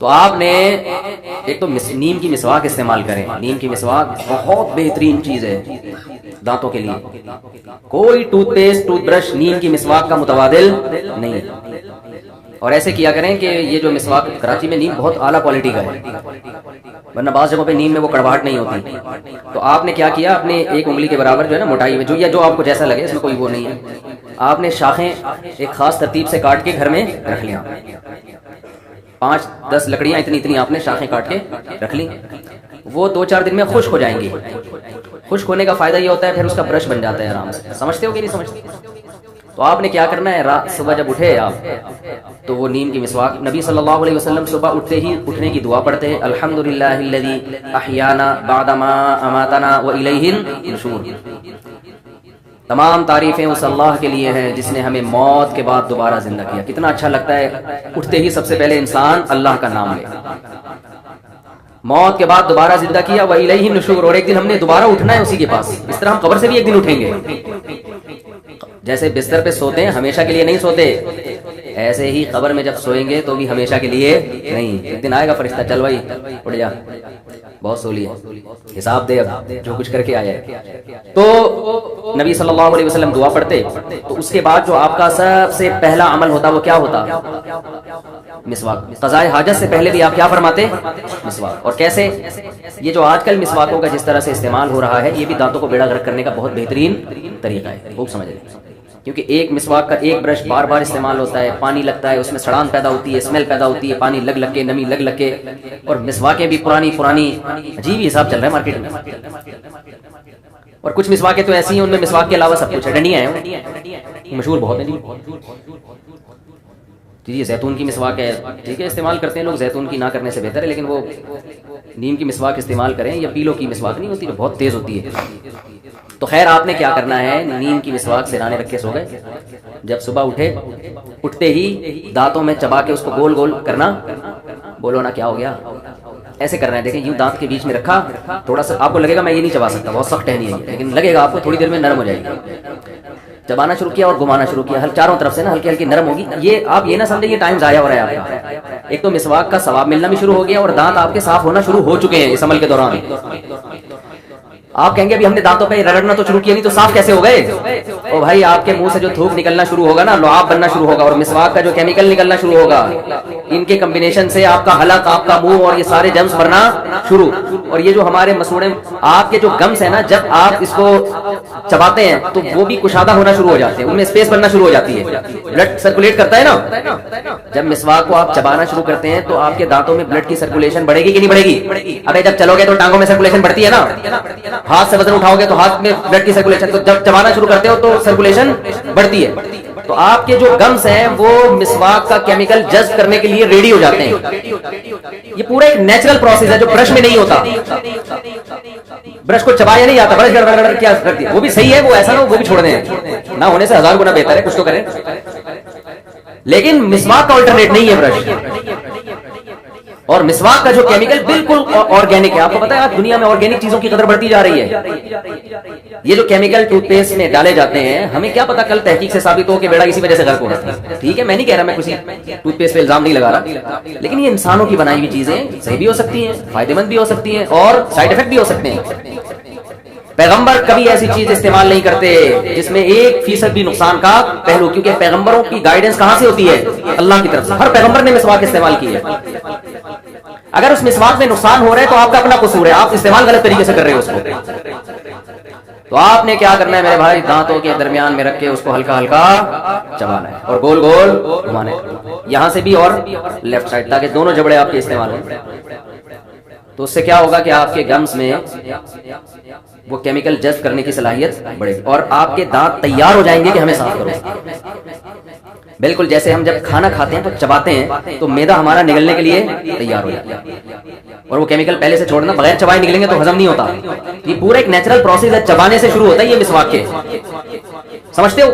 تو آپ نے ایک تو نیم کی مسواک استعمال کریں. نیم کی مسواک بہت بہترین چیز ہے دانتوں کے لیے. کوئی ٹوتھ پیسٹ ٹوتھ برش نیم کی مسواک کا متبادل نہیں. اور ایسے کیا کریں کہ یہ جو مسواک کراچی میں نیم بہت اعلیٰ کوالٹی کا ہے، ورنہ بعض جگہوں پہ نیم میں وہ کڑواہٹ نہیں ہوتی. تو آپ نے کیا کیا، اپنے ایک انگلی کے برابر جو ہے نا موٹائی میں، جو آپ کو جیسا لگے، اس میں کوئی وہ نہیں ہے، آپ نے شاخیں ایک خاص ترتیب سے کاٹ کے گھر میں رکھ لیا. 5-10 لکڑیاں اتنی آپ نے شاخیں کاٹ کے رکھ لی. وہ 2-4 دن میں خشک ہو جائیں گی. خشک ہونے کا فائدہ یہ ہوتا ہے پھر اس کا برش بن جاتا ہے آرام سے. سمجھتے ہو کہ نہیں سمجھتے؟ تو آپ نے کیا کرنا ہے، رات صبح جب اٹھے آپ تو وہ نیم کی مسواک، نبی صلی اللہ علیہ وسلم صبح اٹھنے کی دعا پڑھتے ہیں، الحمدللہ الذی احیانا بعد ما اماتنا والیہ النشور. تمام تعریفیں اس اللہ کے لیے ہیں جس نے ہمیں موت کے بعد دوبارہ زندہ کیا. کتنا اچھا لگتا ہے اٹھتے ہی سب سے پہلے انسان اللہ کا نام لے. موت کے بعد دوبارہ زندہ کیا، والیہ النشور، اور ایک دن ہم نے دوبارہ اٹھنا ہے اسی کے پاس. اس طرح ہم قبر سے بھی ایک دن اٹھیں گے. جیسے بستر پہ سوتے ہیں ہمیشہ کے لیے نہیں سوتے، ایسے ہی قبر میں جب سوئیں گے تو بھی ہمیشہ کے لیے نہیں. ایک دن آئے گا فرشتہ، چل بھائی اٹھ جا، بہت سو لیا، حساب دے اب جو کچھ کر کے آیا ہے. تو نبی صلی اللہ علیہ وسلم دعا پڑھتے، تو اس کے بعد جو آپ کا سب سے پہلا عمل ہوتا وہ کیا ہوتا؟ مسواک. قضاء حاجت سے پہلے بھی آپ کیا فرماتے؟ مسواک. اور کیسے؟ یہ جو آج کل مسواکوں کا جس طرح سے استعمال ہو رہا ہے، یہ بھی دانتوں کو بیڑا غرق کرنے کا بہت بہترین طریقہ ہے. خوب سمجھ لیں، کیونکہ ایک مسواک کا ایک برش بار بار استعمال ہوتا ہے، پانی لگتا ہے، اس میں سڑان پیدا ہوتی ہے، اسمیل پیدا ہوتی ہے، پانی لگ کے، نمی لگ کے. اور مسواکیں بھی پرانی عجیب ہی حساب چل رہا ہے مارکیٹ میں. اور کچھ مسواکیں تو ایسی ہیں ان میں مسواک کے علاوہ سب کچھ ہے. ڈنڈیاں ہیں مشہور بہت ہیں جی، زیتون کی مسواک ہے، ٹھیک ہے، استعمال کرتے ہیں لوگ. زیتون کی نہ کرنے سے بہتر ہے، لیکن وہ نیم کی مسواک استعمال کریں. یا پیلو کی مسواک نہیں ہوتی جو بہت تیز ہوتی ہے. تو خیر آپ نے کیا کرنا ہے، نیم کی مسواک سرانے رکھ کے سو گئے. جب صبح اٹھتے ہی دانتوں میں چبا کے اس کو گول گول کرنا. بولو نا کیا ہو گیا، ایسے کرنا ہے. دیکھیں یوں دانت کے بیچ میں رکھا، تھوڑا سا آپ کو لگے گا میں یہ نہیں چبا سکتا، بہت سخت ہے نہیں ہے، لیکن لگے گا آپ کو تھوڑی دیر میں نرم ہو جائے گی. چبانا شروع کیا اور گھمانا شروع کیا، چاروں طرف سے نا ہلکی ہلکی نرم ہوگی. یہ آپ یہ نہ سمجھیں یہ ٹائم ضائع ہو رہا ہے آپ کا. ایک تو مسواک کا ثواب ملنا بھی شروع ہو گیا اور دانت آپ کے صاف ہونا شروع ہو چکے ہیں اس عمل کے دوران. آپ کہیں گے ابھی ہم نے دانتوں پہ رگڑنا تو شروع کیا نہیں تو صاف کیسے ہو گئے؟ او بھائی آپ کے منہ سے جو تھوک نکلنا شروع ہوگا نا، لعاب بننا شروع ہوگا، اور مسواک کا جو کیمیکل نکلنا شروع ہوگا، ان کے کمبینیشن سے آپ کا حلق، آپ کا منہ اور یہ سارے جرمز مرنا شروع. اور یہ جو ہمارے مسوڑے آپ کے جو گمز ہیں نا، جب آپ اس کو چباتے ہیں تو وہ بھی کشادہ ہونا شروع ہو جاتے ہیں، ان میں اسپیس بننا شروع ہو جاتی ہے. بلڈ سرکولیٹ کرتا ہے نا. جب مسواک کو آپ چبانا شروع کرتے ہیں تو آپ کے دانتوں میں بلڈ کی سرکولیشن بڑھے گی کہ نہیں بڑھے گی؟ ابے جب چلو گے تو ٹانگوں میں سرکولیشن بڑھتی ہے نا. ہاتھ سے وزن اٹھاؤ گے تو ہاتھ میں بلڈ کی سرکولیشن، تو جب چبانا شروع کرتے ہو تو سرکولیشن بڑھتی ہے. تو آپ کے جو گمز ہیں وہ مسواک کا کیمیکل جذب کرنے کے لیے ریڈی ہو جاتے ہیں. یہ پورا ایک نیچرل پروسیس ہے جو برش میں نہیں ہوتا. برش کو چبایا نہیں آتا، برش گڑ کیا کرتی ہے، وہ بھی صحیح ہے، وہ ایسا نہ وہ بھی چھوڑ دیں، نہ ہونے سے 1000 گنا بہتر ہے، کچھ تو کریں. لیکن مسواک کا الٹرنیٹ نہیں ہے برش. اور مسواک کا جو کیمیکل بالکل آرگینک ہے. آپ کو پتا ہے آج دنیا میں آرگینک چیزوں کی قدر بڑھتی جا رہی ہے. یہ جو کیمیکل ٹوتھ پیسٹ میں ڈالے جاتے ہیں، ہمیں کیا پتا کل تحقیق سے ثابت ہو کہ بیڑا اسی وجہ سے غرق ہوگا. ٹھیک ہے، میں نہیں کہہ رہا، میں کسی ٹوتھ پیسٹ پہ الزام نہیں لگا رہا، لیکن یہ انسانوں کی بنائی ہوئی چیزیں صحیح بھی ہو سکتی ہیں، فائدہ مند بھی ہو سکتی ہیں، اور سائیڈ افیکٹ بھی ہو سکتے ہیں. پیغمبر کبھی ایسی چیز استعمال نہیں کرتے جس میں 1% بھی نقصان کا پہلو، کیونکہ پیغمبروں کی گائیڈنس کہاں سے ہوتی ہے؟ اللہ کی طرف سے. ہر پیغمبر نے مسواک استعمال کی ہے. اگر اس مسواک میں نقصان ہو رہا ہے تو آپ کا اپنا قصور ہے، آپ استعمال غلط طریقے سے کر رہے ہو اس کو. تو آپ نے کیا کرنا ہے میرے بھائی، دانتوں کے درمیان میں رکھ کے اس کو ہلکا ہلکا چبانا ہے اور گول گول گھمانا ہے، یہاں سے بھی اور لیفٹ سائڈ، تاکہ دونوں جبڑے آپ کے استعمال ہوں. تو اس سے کیا ہوگا کہ آپ کے گمز میں وہ کیمیکل جذب کرنے کی صلاحیت بڑھے گی اور آپ کے دانت تیار ہو جائیں گے کہ ہمیں صاف کرو. بالکل جیسے ہم جب کھانا کھاتے ہیں تو چباتے ہیں تو معدہ ہمارا نگلنے کے لیے تیار ہو جاتا ہے، اور وہ کیمیکل پہلے سے چھوڑنا، بغیر چبائے نکلیں گے تو ہضم نہیں ہوتا. یہ پورا ایک نیچرل پروسیس ہے، چبانے سے شروع ہوتا ہے یہ مسواک کے. سمجھتے ہو؟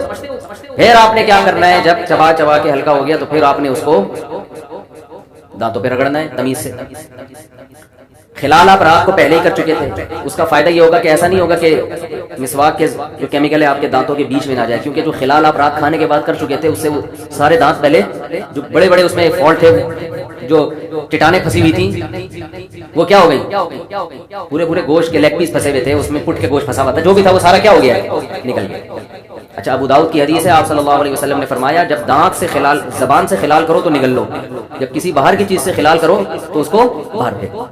پھر آپ نے کیا کرنا ہے، جب چبا کے ہلکا ہو گیا تو پھر آپ نے اس کو دانتوں پہ رگڑنا ہے تمیز سے. خلال آپ رات کو پہلے ہی کر چکے تھے، اس کا فائدہ یہ ہوگا کہ ایسا نہیں ہوگا کہ مسواک کے جو کیمیکل ہے آپ کے دانتوں کے بیچ میں نہ جائے، کیونکہ جو خلال آپ رات کھانے کے بعد کر چکے تھے اس سے وہ سارے دانت پہلے جو بڑے بڑے اس میں فالٹ تھے، جو چٹانیں پھنسی ہوئی تھیں وہ کیا ہو گئی، پورے گوشت کے لیگ پیس پھنسے ہوئے تھے، اس میں پٹ کے گوشت پھنسا ہوا تھا، جو بھی تھا وہ سارا کیا ہو گیا، نکل گیا۔ اچھا، ابو داؤد کی حدیث ہے، آپ صلی اللہ علیہ وسلم نے فرمایا جب دانت سے خلال، زبان سے خلال کرو تو نگل لو، جب کسی باہر کی چیز سے خلال کرو تو اس کو باہر پھینکو۔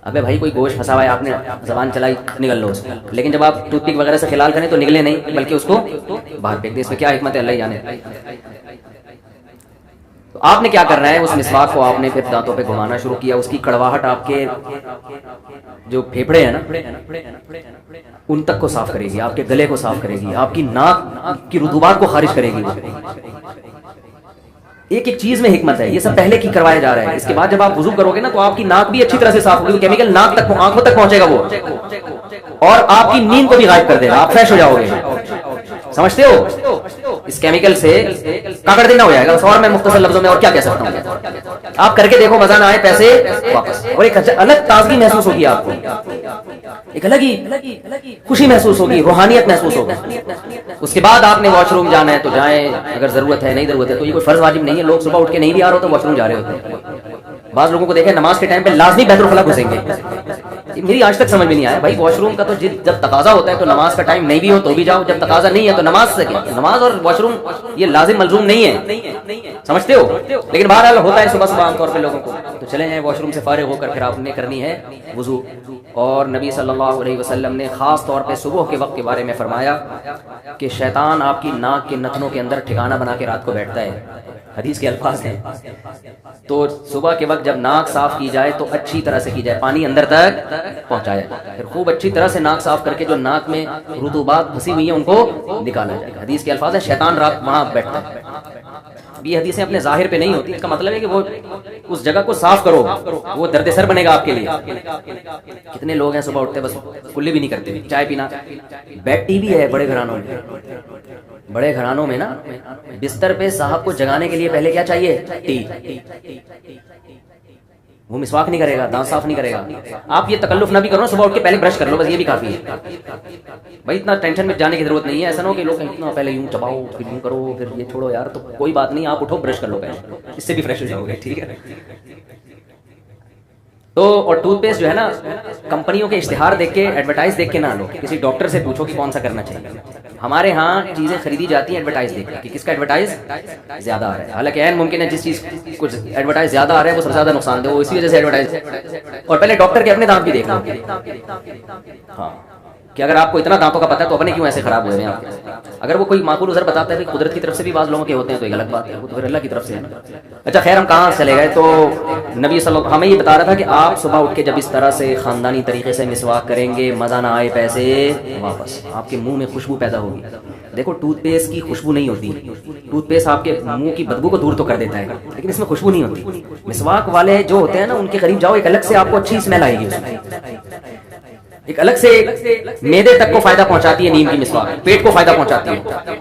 ابے بھائی کوئی گوشت پھنسا ہوا ہے، آپ نے زبان چلائی، نگل لو اس کو، لیکن جب آپ ٹوتھ پک وغیرہ سے خلال کریں تو نگلے نہیں بلکہ اس کو باہر پھینک دیں۔ اس میں کیا حکمت ہے اللہ ہی جانے۔ تو آپ نے کیا کرنا ہے، اس مسواک کو آپ نے پھر دانتوں پہ گھمانا شروع کیا، اس کی کڑواہٹ آپ کے جو پھیپھڑے ہیں نا ان تک کو صاف کرے گی، آپ کے گلے کو صاف کرے گی، آپ کی ناک کی رطوبات کو خارج کرے گی۔ ایک ایک چیز میں حکمت ہے، یہ سب پہلے کی کروایا جا رہا ہے۔ اس کے بعد جب آپ وضو کرو گے نا تو آپ کی ناک بھی اچھی طرح سے صاف ہوگی، کیمیکل ناک تک، آنکھوں تک پہنچے گا وہ، اور آپ کی نیند کو بھی غائب کر دے گا، آپ فریش ہو جاؤ گے۔ سمجھتے ہو؟ اس کیمیکل سے کاکڑ دینا ہو جائے گا۔ اور میں مختصر لفظوں میں اور کیا کہہ سکتا ہوں، آپ کر کے دیکھو، مزہ نہ آئے پیسے واپس، اور ایک الگ تازگی محسوس ہوگی آپ کو، ایک الگ ہی خوشی محسوس ہوگی، روحانیت محسوس ہوگی۔ اس کے بعد آپ نے واش روم جانا ہے تو جائیں، اگر ضرورت ہے، نہیں ضرورت ہے تو یہ کوئی فرض واجب نہیں ہے۔ لوگ صبح اٹھ کے نہیں بھی آ رہے ہوتے واش روم جا رہے ہوتے ہیں۔ بعض لوگوں کو دیکھیں نماز کے ٹائم پہ لازمی بیت الخلا گھسیں گے، میری آج تک سمجھ میں نہیں آیا بھائی، واش روم کا تو جب تقاضا ہوتا ہے تو نماز کا ٹائم نہیں بھی ہو تو بھی جاؤ، جب تقاضا نہیں ہے تو نماز سے کیا، نماز اور واش روم یہ لازم ملزوم نہیں ہے، سمجھتے ہو؟ لیکن بہرحال ہوتا ہے صبح عام طور پہ لوگوں کو، تو چلے جائیں واش روم سے فارغ ہو کر پھر آپ نے کرنی ہے وضو۔ اور نبی صلی اللہ علیہ وسلم نے خاص طور پہ صبح کے وقت کے بارے میں فرمایا کہ شیطان آپ کی ناک کے نتنوں کے اندر ٹھکانہ بنا کے رات کو بیٹھتا ہے، حدیث کے الفاظ ہیں۔ تو صبح کے وقت جب ناک صاف کی جائے تو اچھی طرح سے کی جائے، پانی اندر تک پہنچایا جائے، پھر خوب اچھی طرح سے ناک صاف کر کے جو ناک میں رطوبات پھنسی ہوئی ہیں ان کو نکالا جائے گا۔ حدیث کے الفاظ ہیں شیطان رات وہاں بیٹھتا ہے۔ یہ حدیثیں اپنے ظاہر پہ نہیں ہوتی، اس کا مطلب ہے کہ وہ اس جگہ کو صاف کرو، وہ درد سر بنے گا آپ کے لیے۔ کتنے لوگ ہیں صبح اٹھتے بس کلی بھی نہیں کرتے، چائے پینا، بیڈ ٹی وی ہے بڑے گھرانوں میں، بڑے گھرانوں میں نا بستر پہ صاحب کو جگانے کے لیے پہلے کیا چاہیے، ٹی۔ وہ مسواک نہیں کرے گا، دانت صاف نہیں کرے گا۔ آپ یہ تکلف نہ بھی کرو، صبح اٹھ کے پہلے برش کر لو، بس یہ بھی کافی ہے بھائی، اتنا ٹینشن میں جانے کی ضرورت نہیں ہے۔ ایسا نہ ہو کہ لوگ اتنا پہلے یوں چباؤ پھر یوں کرو پھر یہ چھوڑو یار، تو کوئی بات نہیں، آپ اٹھو برش کر لو پہلے، اس سے بھی فریش ہو جاؤ گے، ٹھیک ہے۔ تو اور ٹوتھ پیسٹ جو ہے نا، کمپنیوں کے اشتہار دیکھ کے، ایڈورٹائز دیکھ کے نہ لو، کسی ڈاکٹر سے پوچھو کہ کون سا کرنا چاہیے۔ ہمارے ہاں چیزیں خریدی جاتی ہیں ایڈورٹائز دیکھ کے کہ کس کا ایڈورٹائز زیادہ آ رہا ہے، حالانکہ عین ممکن ہے جس چیز کچھ ایڈورٹائز زیادہ آ رہا ہے وہ سب سے زیادہ نقصان دہ، وہ اسی وجہ سے ایڈورٹائز۔ اور پہلے ڈاکٹر کے اپنے دانت بھی دیکھ لو، ہاں، کہ اگر آپ کو اتنا دانتوں کا پتہ ہے تو اپنے کیوں ایسے خراب ہوئے ہیں آپ کے۔ اگر وہ کوئی معقول عذر بتاتا ہے کہ قدرت کی طرف سے بھی بعض لوگوں کے ہوتے ہیں تو ایک الگ بات ہے، وہ تو پھر اللہ کی طرف سے ہے نا۔ اچھا خیر، ہم کہاں چلے گئے؟ تو نبی صلی اللہ علیہ وسلم ہمیں یہ بتا رہا تھا کہ آپ صبح اٹھ کے جب اس طرح سے خاندانی طریقے سے مسواک کریں گے، مزہ نہ آئے پیسے واپس، آپ کے منہ میں خوشبو پیدا ہوگی۔ دیکھو ٹوتھ پیسٹ کی خوشبو نہیں ہوتی، ٹوتھ پیسٹ آپ کے منہ کی بدبو کو دور تو کر دیتا ہے لیکن اس میں خوشبو نہیں ہوتی۔ مسواک والے جو ہوتے ہیں نا ان کے قریب جاؤ، ایک الگ سے آپ کو اچھی اسمیل آئے گی، ایک الگ سے معدے تک کو فائدہ پہنچاتی ہے نیم کی مسواک، پیٹ کو فائدہ پہنچاتی ہے۔